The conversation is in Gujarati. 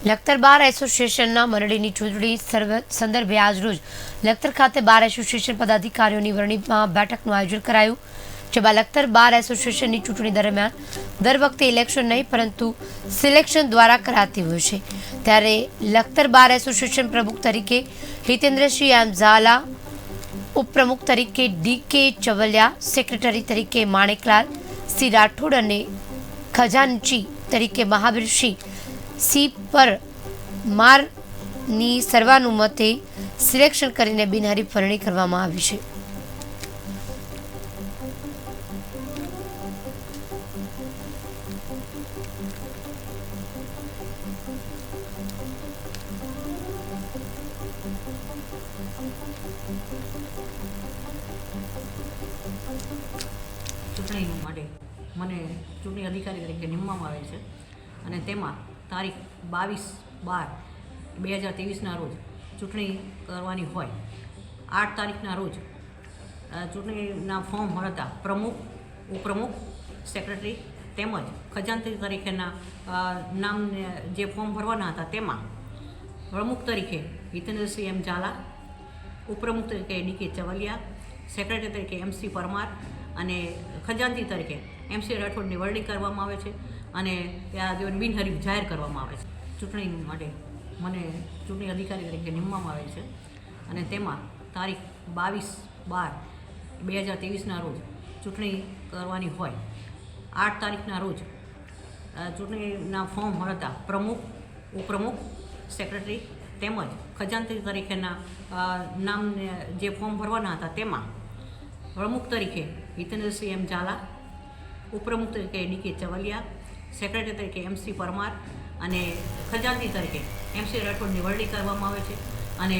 લખતર બાર એસોસિએશનના મંડળીની ચૂંટણી સંદર્ભે આજરોજ લખતર ખાતે બાર એસોસિએશન પદાધિકારીઓની વરણીમાં બેઠકનું આયોજન કરાયું, જેમાં લખતર બાર એસોસિએશનની ચૂંટણી દરમિયાન દર વખતે ઇલેક્શન નહીં પરંતુ સિલેક્શન દ્વારા કરાતી હોય છે, ત્યારે લખતર બાર એસોસિએશન પ્રમુખ તરીકે હિતેન્દ્રસિંહ એમ ઝાલા, ઉપપ્રમુખ તરીકે ડી.કે. ચવલિયા, સેક્રેટરી તરીકે માણેકલાલ સી રાઠોડ અને ખજાનચી તરીકે મહાવીરસિંહ સી પરમારની સર્વાનુમતે સિલેક્શન કરીને બિનહરીફ વરણી કરવામાં આવી છે. ચૂંટણી માટે મને ચૂંટણી અધિકારી તરીકે નીમવામાં આવે છે અને તેમાં તારીખ 22/12/2023ના રોજ ચૂંટણી કરવાની હોય. 8 તારીખના રોજ ચૂંટણીના ફોર્મ ભરતા પ્રમુખ, ઉપપ્રમુખ, સેક્રેટરી તેમજ ખજાનચી તરીકેના નામને જે ફોર્મ ભરવાના હતા તેમાં પ્રમુખ તરીકે હિતેન્દ્રસિંહ એમ ઝાલા, ઉપપ્રમુખ તરીકે ડી.કે. ચવલિયા, સેક્રેટરી તરીકે એમ.સી. પરમાર અને ખજાનચી તરીકે એમ.સી. રાઠોડની વરણી કરવામાં આવે છે અને ત્યાં બિનહરીફ જાહેર કરવામાં આવે છે. ચૂંટણી માટે મને ચૂંટણી અધિકારી તરીકે નીમવામાં આવે છે અને તેમાં તારીખ 22/12/2023ના રોજ ચૂંટણી કરવાની હોય. 8 તારીખના રોજ ચૂંટણીના ફોર્મ ભરતા પ્રમુખ, ઉપપ્રમુખ, સેક્રેટરી તેમજ ખજાનચી તરીકેના નામને જે ફોર્મ ભરવાના હતા તેમાં પ્રમુખ તરીકે હિતેન્દ્રસિંહ એમ ઝાલા, ઉપપ્રમુખ તરીકે ડી.કે. ચવલિયા, સેક્રેટરી તરીકે એમ.સી. પરમાર અને ખજાનચી તરીકે એમ.સી. રાઠોડની વરણી કરવામાં આવે છે અને